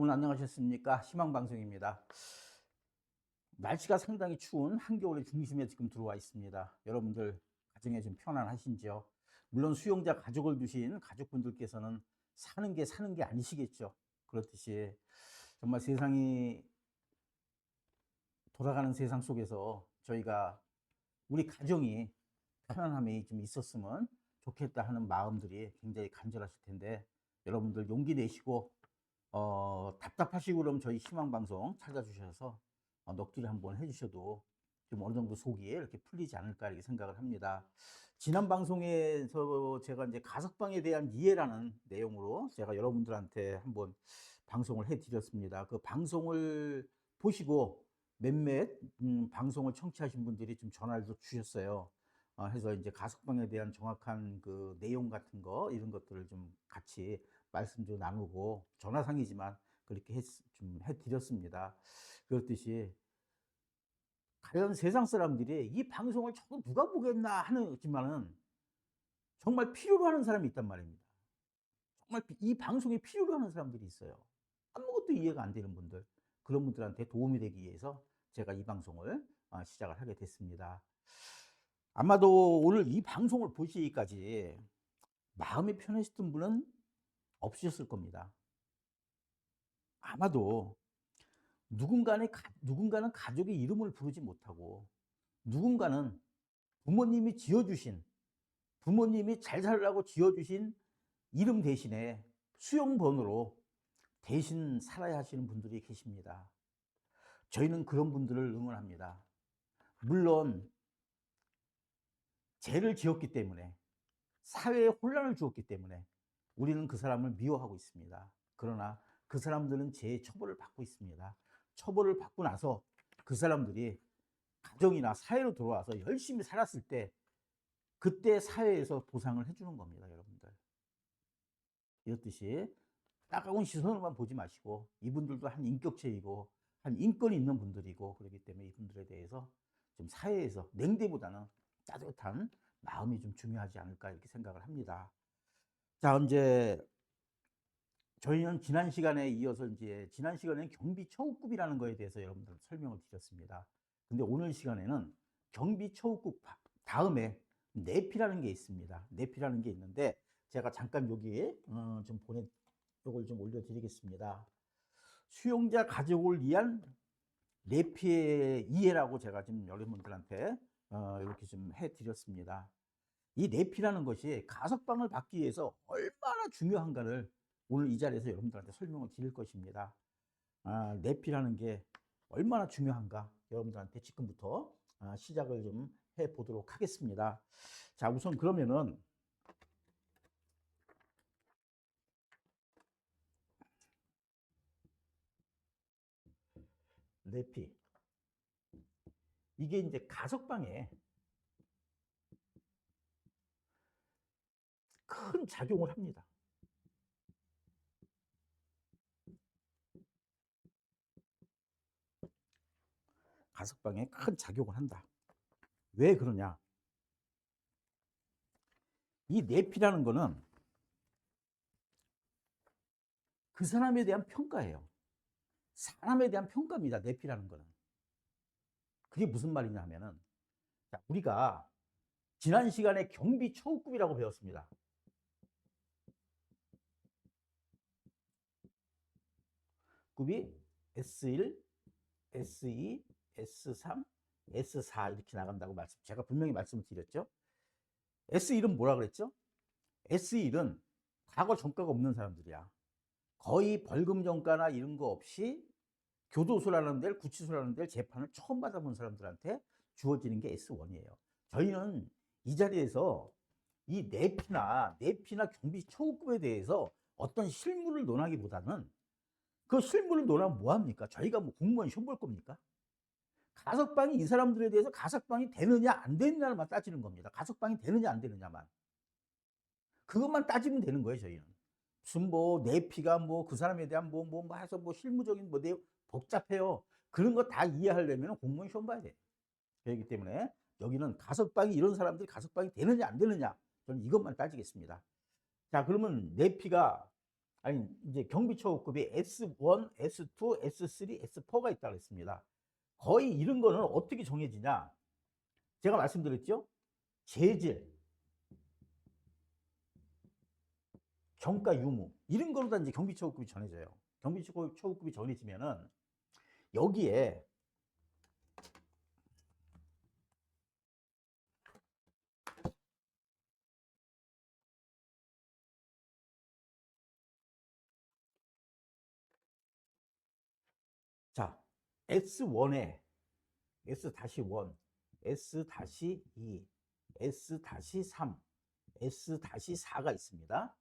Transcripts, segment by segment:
여러분 안녕하셨습니까? 희망방송입니다. 날씨가 상당히 추운 한겨울의 중심에 지금 들어와 있습니다. 여러분들 가정에 좀 편안하신지요? 물론 수용자 가족을 두신 가족분들께서는 사는 게 아니시겠죠. 그렇듯이 정말 세상이 돌아가는 세상 속에서 저희가 우리 가정이 편안함이 좀 있었으면 좋겠다 하는 마음들이 굉장히 간절하실 텐데 여러분들 용기 내시고 답답하시고 그러면 저희 희망방송 찾아주셔서 넋두리 한번 해주셔도 좀 어느 정도 속이 이렇게 풀리지 않을까 이렇게 생각을 합니다. 지난 방송에서 제가 이제 가석방에 대한 이해라는 내용으로 제가 여러분들한테 한번 방송을 해드렸습니다. 그 방송을 보시고 몇몇 방송을 청취하신 분들이 좀 전화를 주셨어요. 해서 이제 가석방에 대한 정확한 그 내용 같은 거 이런 것들을 좀 같이 말씀 좀 나누고 전화상이지만 그렇게 좀 해드렸습니다. 그렇듯이 과연 세상 사람들이 이 방송을 저거 누가 보겠나 하지만은 정말 필요로 하는 사람이 있단 말입니다. 정말 이 방송이 필요로 하는 사람들이 있어요. 아무것도 이해가 안 되는 분들, 그런 분들한테 도움이 되기 위해서 제가 이 방송을 시작을 하게 됐습니다. 아마도 오늘 이 방송을 보시기까지 마음이 편하셨던 분은 없으셨을 겁니다. 아마도 누군가는 가족의 이름을 부르지 못하고 누군가는 부모님이 지어주신, 부모님이 잘 살라고 지어주신 이름 대신에 수용번호로 대신 살아야 하시는 분들이 계십니다. 저희는 그런 분들을 응원합니다. 물론 죄를 지었기 때문에, 사회에 혼란을 주었기 때문에 우리는 그 사람을 미워하고 있습니다. 그러나 그 사람들은 죄의 처벌을 받고 있습니다. 처벌을 받고 나서 그 사람들이 가정이나 사회로 돌아와서 열심히 살았을 때 그때 사회에서 보상을 해주는 겁니다, 여러분들. 이렇듯이 따가운 시선으로만 보지 마시고 이분들도 한 인격체이고 한 인권이 있는 분들이고 그렇기 때문에 이분들에 대해서 좀 사회에서 냉대보다는 따뜻한 마음이 좀 중요하지 않을까 이렇게 생각을 합니다. 자, 이제 저희는 지난 시간에 이어서 이제 지난 시간에는 경비 처우급이라는 거에 대해서 여러분들 설명을 드렸습니다. 근데 오늘 시간에는 경비 처우급 다음에 내피라는 게 있습니다. 내피라는 게 있는데 제가 잠깐 여기에 요걸 좀 올려드리겠습니다. 수용자 가족을 위한 내피의 이해라고 제가 지금 여러분들한테 이렇게 좀 해드렸습니다. 이 내피라는 것이 가석방을 받기 위해서 얼마나 중요한가를 오늘 이 자리에서 여러분들한테 설명을 드릴 것입니다. 내피라는 게 얼마나 중요한가 여러분들한테 지금부터 시작을 좀 해보도록 하겠습니다. 자, 우선 그러면은 내피, 이게 이제 가석방에 큰 작용을 합니다. 가석방에 큰 작용을 한다. 왜 그러냐? 이 내피라는 거는 그 사람에 대한 평가예요. 사람에 대한 평가입니다. 내피라는 거는. 그게 무슨 말이냐 하면은, 자, 우리가 지난 시간에 경비 처우급이라고 배웠습니다. 급이 S1, S2, S3, S4 이렇게 나간다고 제가 분명히 말씀을 드렸죠. S1은 뭐라 그랬죠? S1은 과거 전과가 없는 사람들이야. 거의 벌금 전과나 이런 거 없이 교도소라는 데를, 구치소라는 데를 재판을 처음 받아본 사람들한테 주어지는 게 S1이에요. 저희는 이 자리에서 이 내피나 경비 처우급에 대해서 어떤 실무를 논하기보다는 그 실무를 논하면 뭐합니까? 저희가 뭐 공무원 시험 볼 겁니까? 가석방이 이 사람들에 대해서 가석방이 되느냐 안 되느냐만 따지는 겁니다. 가석방이 되느냐 안 되느냐만. 그것만 따지면 되는 거예요, 저희는. 무슨 뭐 내피가 뭐 그 사람에 대한 뭐 해서 뭐 실무적인 뭐 내용 복잡해요. 그런 거 다 이해하려면 공무원 시험 봐야 돼. 그렇기 때문에 여기는 가석방이 이런 사람들이 가석방이 되느냐 안 되느냐 저는 이것만 따지겠습니다. 자, 그러면 내피가 아니 이제 경비처우급이 S1, S2, S3, S4가 있다고 했습니다. 거의 이런 거는 어떻게 정해지냐? 제가 말씀드렸죠? 재질, 경과 유무 이런 걸로 다 이제 경비처우급이 정해져요. 경비처우급이 정해지면은 여기에 자 S1에 S-1, S-2, S-3, S-4가 있습니다.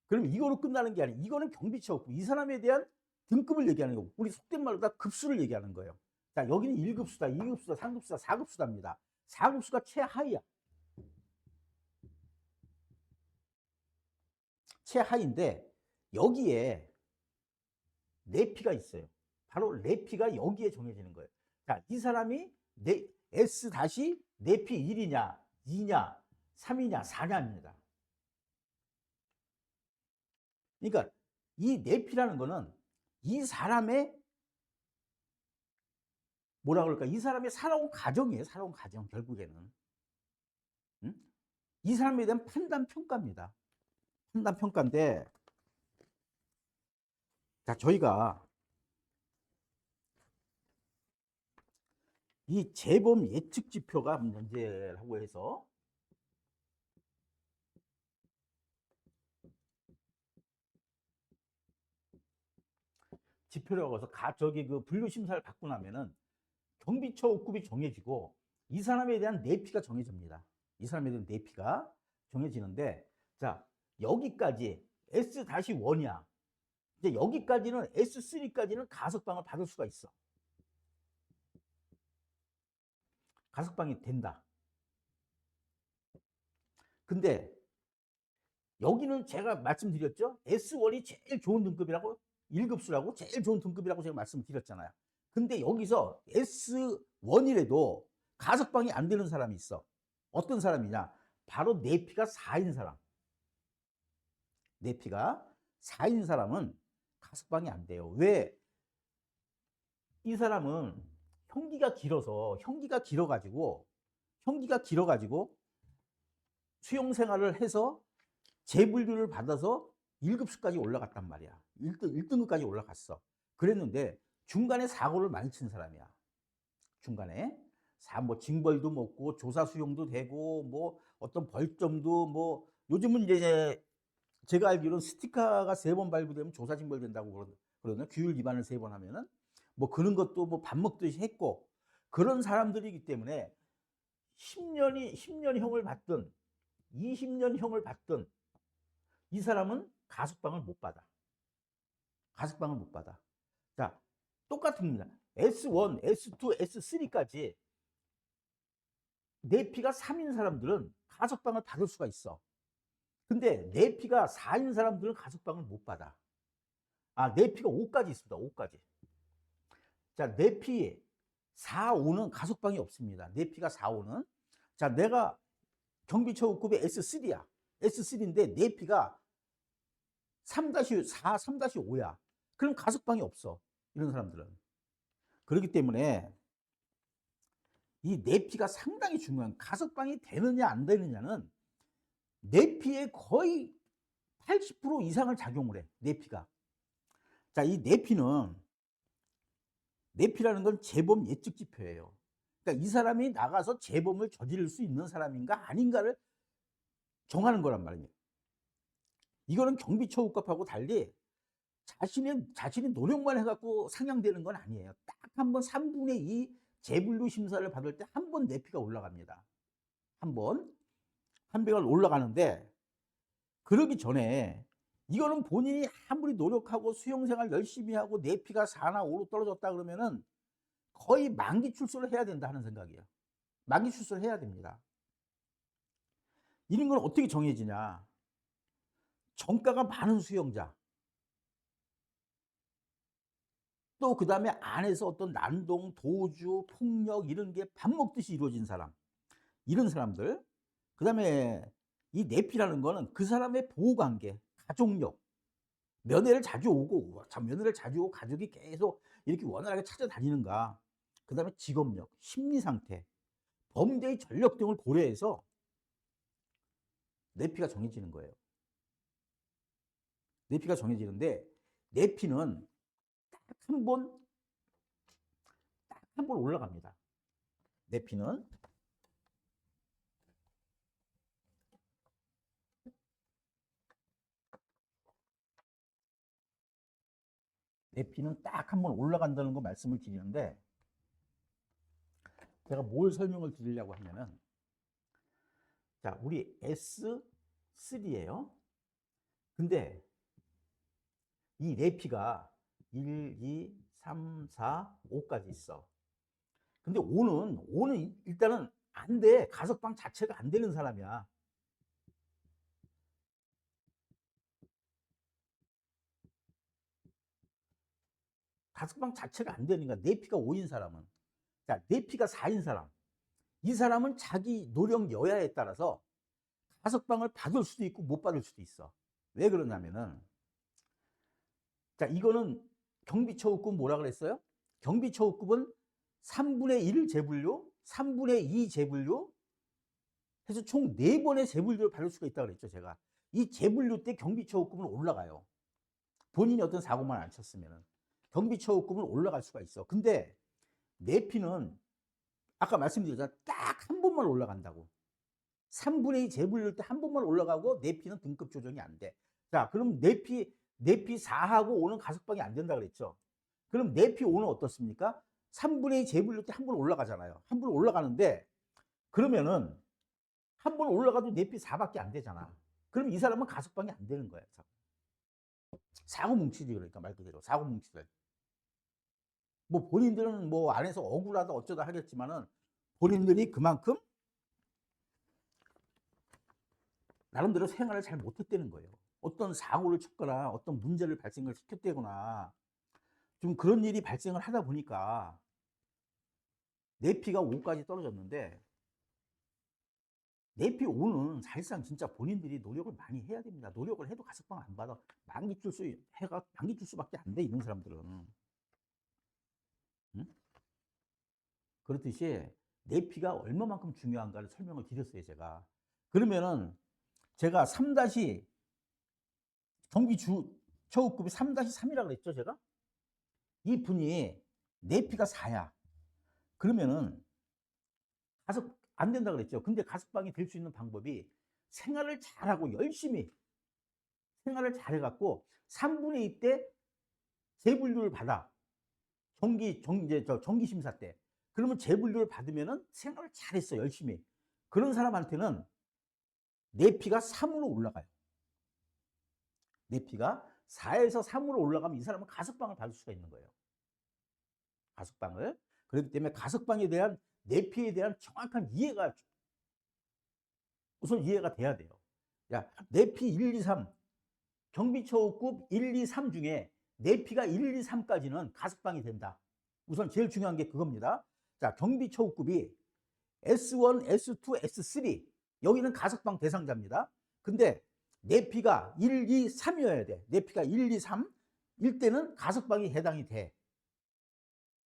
그럼 이거로 끝나는 게 아니에요. 이거는 경비처우급. 이 사람에 대한 등급을 얘기하는 거고, 우리 속된 말로 다 급수를 얘기하는 거예요. 자, 여기는 1급수다, 2급수다, 3급수다, 4급수답니다. 4급수가 최하위야. 최하위인데 여기에 내피가 있어요. 바로 내피가 여기에 정해지는 거예요. 자, 이 사람이 S 다시 내피 1이냐, 2냐, 3이냐, 4냐입니다. 그러니까 이 내피라는 거는 이 사람의 뭐라 그럴까? 이 사람의 살아온 가정이에요. 살아온 가정 결국에는. 응? 이 사람에 대한 판단 평가입니다. 판단 평가인데, 자 저희가 이 재범 예측 지표가 문제라고 해서 지표라고 해서 저기 그 분류 심사를 받고 나면은 경비처우급이 정해지고 이 사람에 대한 내피가 정해집니다. 이 사람에 대한 내피가 정해지는데, 자 여기까지 S-1이야. 이제 여기까지는 S3까지는 가석방을 받을 수가 있어. 가석방이 된다. 근데 여기는 제가 말씀드렸죠. S1이 제일 좋은 등급이라고, 1급수라고 제일 좋은 등급이라고 제가 말씀드렸잖아요. 근데 여기서 S1이라도 가석방이 안 되는 사람이 있어. 어떤 사람이냐? 바로 내피가 4인 사람. 내피가 4인 사람은 가석방이 안 돼요. 왜? 이 사람은 형기가 길어가지고 수용 생활을 해서 재분류를 받아서 1급수까지 올라갔단 말이야. 1등급까지 올라갔어. 그랬는데 중간에 사고를 많이 친 사람이야. 중간에 뭐 징벌도 먹고 조사 수용도 되고 뭐 어떤 벌점도 뭐 요즘은 이제 제가 알기로는 스티커가 3번 발부되면 조사 징벌 된다고 그러거든요. 규율 위반을 3번 하면은 뭐 그런 것도 뭐 밥 먹듯이 했고, 그런 사람들이기 때문에 10년형을 받든 20년형을 받든 이 사람은 가석방을 못 받아. 가석방을 못 받아. 자, 똑같은 겁니다. S1, S2, S3까지 내피가 3인 사람들은 가석방을 받을 수가 있어. 근데 내피가 4인 사람들은 가석방을 못 받아. 아, 내피가 5까지 있습니다. 5까지. 자, 내피 4, 5는 가석방이 없습니다. 내피가 4, 5는. 자, 내가 경비처우급의 S3야. S3인데 내피가 3-4, 3-5야. 그럼 가석방이 없어. 이런 사람들은. 그렇기 때문에 이 내피가 상당히 중요한, 가석방이 되느냐 안 되느냐는 내피의 거의 80% 이상을 작용을 해. 내피가. 자, 이 내피라는 건 재범 예측 지표예요. 그러니까 이 사람이 나가서 재범을 저지를 수 있는 사람인가 아닌가를 정하는 거란 말이에요. 이거는 경비처우급하고 달리 자신이 노력만 해갖고 상향되는 건 아니에요. 딱 한 번 3분의 2 재분류 심사를 받을 때 한 번 내피가 올라갑니다. 한 배가 올라가는데, 그러기 전에 이거는 본인이 아무리 노력하고 수용생활 열심히 하고 내피가 4나 5로 떨어졌다 그러면은 거의 만기 출소를 해야 된다 하는 생각이에요. 만기 출소를 해야 됩니다. 이런 건 어떻게 정해지냐? 정가가 많은 수용자, 또 그 다음에 안에서 어떤 난동, 도주, 폭력 이런 게 밥 먹듯이 이루어진 사람, 이런 사람들. 그 다음에 이 내피라는 거는 그 사람의 보호관계, 가족력, 면회를 자주 오고, 참 면회를 자주 오고 가족이 계속 이렇게 원활하게 찾아다니는가. 그다음에 직업력, 심리 상태, 범죄의 전력 등을 고려해서 내피가 정해지는 거예요. 내피가 정해지는데 내피는 딱 한 번 올라갑니다. 내피는 딱 한 번 올라간다는 거 말씀을 드리는데, 제가 뭘 설명을 드리려고 하면은, 자, 우리 S3예요. 근데 이 내피가 1, 2, 3, 4, 5까지 있어. 근데 5는 일단은 안 돼. 가석방 자체가 안 되는 사람이야. 가석방 자체가 안 되는 거야. 내피가 5인 사람은. 자, 내피가 4인 사람. 이 사람은 자기 노력 여야에 따라서 가석방을 받을 수도 있고 못 받을 수도 있어. 왜 그러냐면은, 자, 이거는 경비처우급 뭐라 그랬어요? 경비처우급은 3분의 1 재분료, 3분의 2 재분료 해서 총 4번의 재분료를 받을 수가 있다고 그랬죠, 제가. 이 재분료 때 경비처우급은 올라가요. 본인이 어떤 사고만 안 쳤으면은. 경비처우급은 올라갈 수가 있어. 근데 내피는 아까 말씀드렸잖아. 딱 한 번만 올라간다고. 3분의 2 재분료 때 한 번만 올라가고 내피는 등급 조정이 안 돼. 자, 그럼 내피 4하고 5는 가석방이 안 된다 그랬죠. 그럼 내피 5는 어떻습니까? 3분의 2 재분료 때 한 번 올라가잖아요. 한 번 올라가는데, 그러면은 한 번 올라가도 내피 4밖에 안 되잖아. 그럼 이 사람은 가석방이 안 되는 거야. 사고 뭉치지. 그러니까 말 그대로 사고 뭉치들. 뭐 본인들은 뭐 안에서 억울하다 어쩌다 하겠지만은, 본인들이 그만큼 나름대로 생활을 잘 못했다는 거예요. 어떤 사고를 쳤거나 어떤 문제를 발생을 시켰다거나 좀 그런 일이 발생을 하다 보니까 내피가 5까지 떨어졌는데, 내피 5는 사실상 진짜 본인들이 노력을 많이 해야 됩니다. 노력을 해도 가석방 안 받아. 만기 줄 수밖에 안 돼, 있는 사람들은. 응? 그렇듯이 내피가 얼마만큼 중요한가를 설명을 드렸어요, 제가. 그러면은 제가 3- 경비 처우급이 3-3이라고 그랬죠, 제가? 이 분이 내피가 4야. 그러면은 가석 안 된다 그랬죠. 근데 가석방이 될 수 있는 방법이 생활을 잘하고 열심히 생활을 잘해갖고 3분의 2 때 재분류를 받아. 정기 심사 때. 그러면 재분류를 받으면은 생활을 잘했어, 열심히. 그런 사람한테는 내피가 3으로 올라가요. 내피가 4에서 3으로 올라가면 이 사람은 가석방을 받을 수가 있는 거예요. 가석방을. 그렇기 때문에 가석방에 대한 내피에 대한 정확한 이해가 우선 이해가 돼야 돼요. 야, 내피 1, 2, 3 경비처우급 1, 2, 3 중에 내피가 1, 2, 3까지는 가석방이 된다. 우선 제일 중요한 게 그겁니다. 자, 경비처우급이 S1, S2, S3 여기는 가석방 대상자입니다. 근데 내피가 1, 2, 3이어야 돼. 내피가 1, 2, 3 일 때는 가석방이 해당이 돼.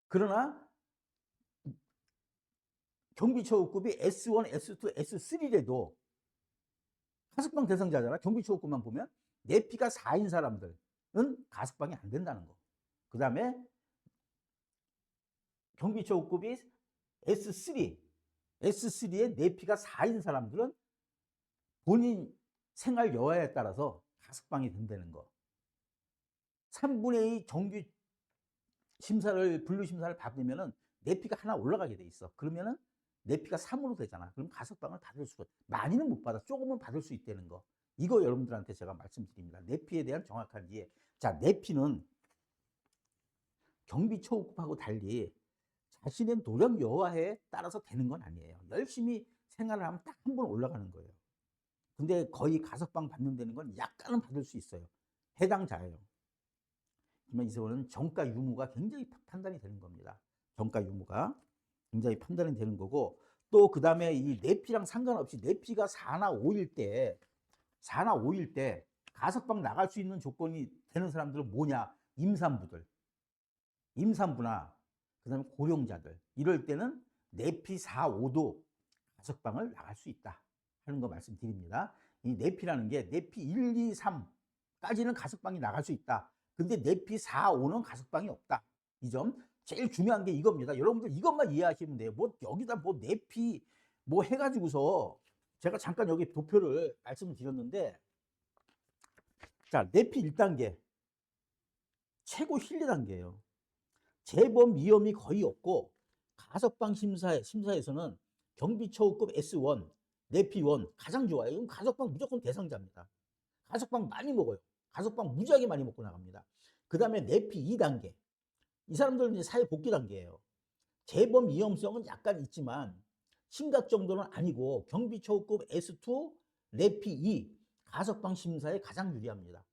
그러나 경비처우급이 S1, S2, S3래도 가석방 대상자잖아. 경비처우급만 보면 내피가 4인 사람들은 가석방이 안 된다는 거. 그 다음에 경비처우급이 S3의 내피가 4인 사람들은 본인 생활 여하에 따라서 가석방이 된다는 거. 3분의 2 정규 분류 심사를 받으면은 내피가 하나 올라가게 돼 있어. 그러면은 내피가 3으로 되잖아. 그럼 가석방을 받을 수가, 많이는 못 받아. 조금은 받을 수 있다는 거. 이거 여러분들한테 제가 말씀드립니다. 내피에 대한 정확한 이해. 자, 내피는 경비처우급하고 달리 자신의 노력 여하에 따라서 되는 건 아니에요. 열심히 생활을 하면 딱 한 번 올라가는 거예요. 근데 거의 가석방 받는 데는 건 약간은 받을 수 있어요. 해당자예요. 그러면 이거는 정가 유무가 굉장히 판단이 되는 겁니다. 정가 유무가 굉장히 판단이 되는 거고, 또 그 다음에 이 내피랑 상관없이 내피가 4나 5일 때 가석방 나갈 수 있는 조건이 되는 사람들은 뭐냐? 임산부나 그다음에 고령자들 이럴 때는 내피 4, 5도 가석방을 나갈 수 있다 하는 거 말씀드립니다. 이 내피라는 게 내피 1, 2, 3까지는 가석방이 나갈 수 있다. 근데 내피 4, 5는 가석방이 없다. 이 점 제일 중요한 게 이겁니다. 여러분들 이것만 이해하시면 돼요. 뭐 여기다 뭐 내피 뭐 해가지고서 제가 잠깐 여기 도표를 말씀드렸는데, 자 내피 1단계 최고 신뢰 단계예요. 재범 위험이 거의 없고 가석방 심사에서는 경비처우급 S1, 내피1 가장 좋아요. 이건 가석방 무조건 대상자입니다. 가석방 많이 먹어요. 가석방 무지하게 많이 먹고 나갑니다. 그 다음에 내피 2단계. 이 사람들은 이제 사회 복귀 단계예요. 재범 위험성은 약간 있지만 심각 정도는 아니고 경비처우급 S2, 내피 2 가석방 심사에 가장 유리합니다.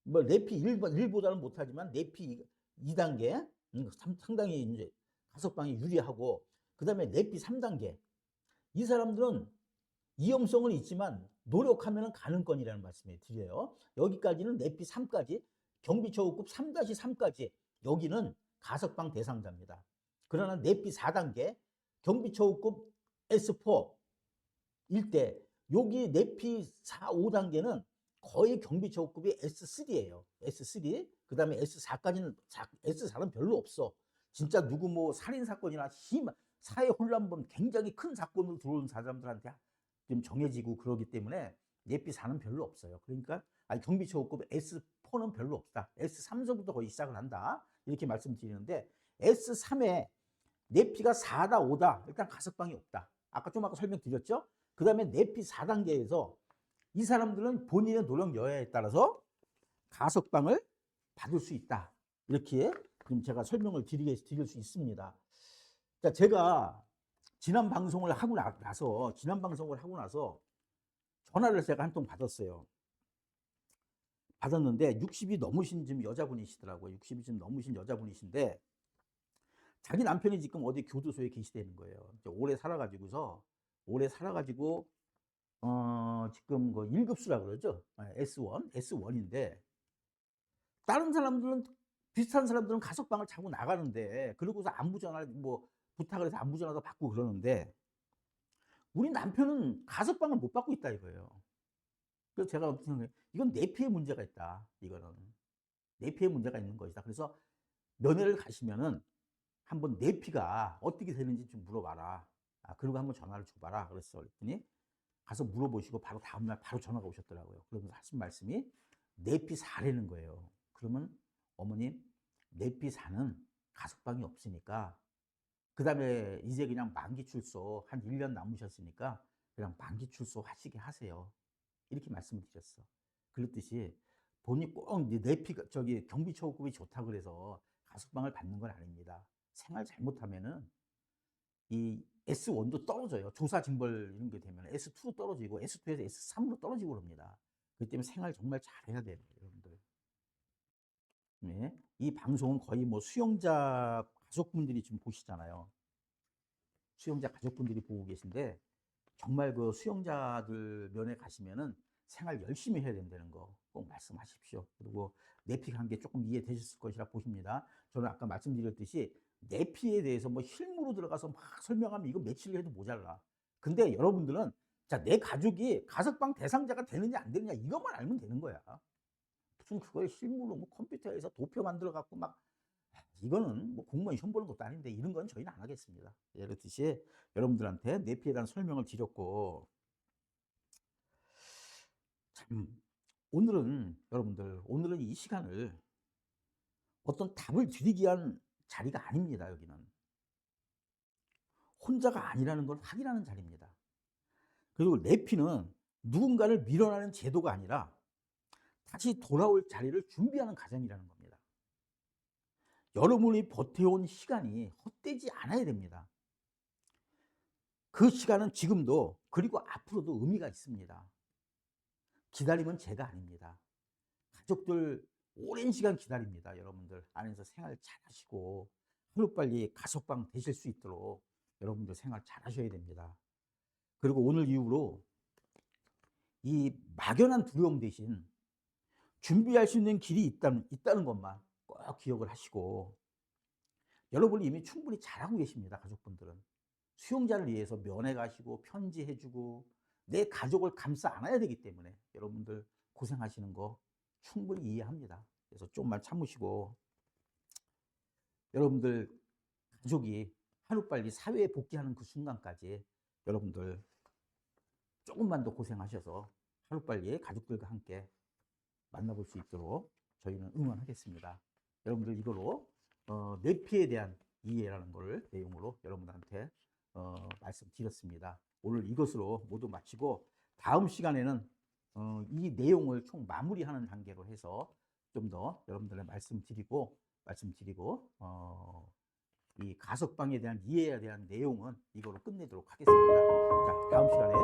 뭐 내피 1보다는 못하지만 내피 2단계 상당히 이제 가석방이 유리하고, 그 다음에 내피 3단계 이 사람들은 위험성은 있지만 노력하면 가능권이라는 말씀을 드려요. 여기까지는 내피 3까지 경비처우급 3-3까지 여기는 가석방 대상자입니다. 그러나 내피 4단계 경비처우급 S4 일대 여기 내피 4, 5단계는 거의 경비처우급이 S3예요. S3. 그 다음에 S4까지는, S4는 별로 없어. 진짜 누구 뭐 살인사건이나 사회 혼란범 굉장히 큰 사건으로 들어온 사람들한테 좀 정해지고 그러기 때문에 내피 4는 별로 없어요. 그러니까 경비처우급 S4는 별로 없다. S3서부터 거의 시작을 한다. 이렇게 말씀드리는데, S3에 내피가 4다, 5다. 일단 가석방이 없다. 아까 설명드렸죠? 그 다음에 내피 4단계에서 이 사람들은 본인의 노력 여하에 따라서 가석방을 받을 수 있다. 이렇게 지금 제가 설명을 드릴 수 있습니다. 자, 제가 지난 방송을 하고 나서 전화를 제가 한 통 받았는데 60이 넘으신 지금 여자분이시더라고요. 60이 좀 넘으신 여자분이신데 자기 남편이 지금 어디 교도소에 계시다는 거예요. 오래 살아가지고 지금 그 1급수라고 그러죠. S1인데 다른 사람들은, 비슷한 사람들은 가석방을 자고 나가는데, 그러고서 안부 전화 뭐 부탁을 해서 안부 전화도 받고 그러는데 우리 남편은 가석방을 못 받고 있다 이거예요. 그래서 제가 생각해, 이건 내피에 문제가 있다. 이거는 내피에 문제가 있는 것이다. 그래서 면회를 가시면은 한번 내피가 어떻게 되는지 좀 물어봐라. 그리고 한번 전화를 줘봐라. 그랬더니 가서 물어보시고 바로 다음날 바로 전화가 오셨더라고요. 그러면서 하신 말씀이 내피 4라는 거예요. 그러면 어머님, 내피 4는 가석방이 없으니까 그 다음에 이제 그냥 만기 출소 한 1년 남으셨으니까 그냥 만기 출소 하시게 하세요. 이렇게 말씀을 드렸어. 그랬듯이 본인이 꼭 내피가 경비처우급이 좋다고 그래서 가석방을 받는 건 아닙니다. 생활 잘못하면은 이 S1도 떨어져요. 조사 징벌 이런 게 되면 S2로 떨어지고 S2에서 S3으로 떨어지고 그럽니다. 그렇기 때문에 생활 정말 잘해야 돼요, 여러분들. 네. 이 방송은 거의 뭐 수용자 가족분들이 지금 보시잖아요. 수용자 가족분들이 보고 계신데 정말 그 수용자들 면에 가시면은 생활 열심히 해야 된다는 거 꼭 말씀하십시오. 그리고 내피한 게 조금 이해되셨을 것이라 보십니다. 저는 아까 말씀드렸듯이 내피에 대해서 뭐 실무로 들어가서 막 설명하면 이거 며칠 해도 모자라. 근데 여러분들은 자, 내 가족이 가석방 대상자가 되느냐 안 되느냐 이것만 알면 되는 거야. 무슨 그걸 실무로 뭐 컴퓨터에서 도표 만들어 갖고 막, 이거는 뭐 공무원 시험 보는 것도 아닌데 이런 건 저희는 안 하겠습니다. 이렇듯이 여러분들한테 내피에 대한 설명을 드렸고, 참 오늘은 이 시간을 어떤 답을 드리기 위한 자리가 아닙니다. 여기는 혼자가 아니라는 걸 확인하는 자리입니다. 그리고 내피는 누군가를 밀어내는 제도가 아니라 다시 돌아올 자리를 준비하는 과정이라는 겁니다. 여러분이 버텨온 시간이 헛되지 않아야 됩니다. 그 시간은 지금도 그리고 앞으로도 의미가 있습니다. 기다림은 제가 아닙니다. 가족들 오랜 시간 기다립니다. 여러분들 안에서 생활 잘 하시고 하루빨리 가석방 되실 수 있도록 여러분들 생활 잘 하셔야 됩니다. 그리고 오늘 이후로 이 막연한 두려움 대신 준비할 수 있는 길이 있다는 것만 꼭 기억을 하시고, 여러분이 이미 충분히 잘하고 계십니다. 가족분들은 수용자를 위해서 면회 가시고 편지해 주고 내 가족을 감싸 안아야 되기 때문에 여러분들 고생하시는 거 충분히 이해합니다. 그래서 좀만 참으시고, 여러분들 가족이 하루빨리 사회에 복귀하는 그 순간까지 여러분들 조금만 더 고생하셔서 하루빨리 가족들과 함께 만나볼 수 있도록 저희는 응원하겠습니다. 여러분들 이거로 뇌피에 대한 이해라는 걸 내용으로 여러분들한테 말씀드렸습니다. 오늘 이것으로 모두 마치고, 다음 시간에는 이 내용을 총 마무리하는 단계로 해서 좀 더 여러분들의 말씀드리고 이 가석방에 대한 이해에 대한 내용은 이거로 끝내도록 하겠습니다. 자, 다음 시간에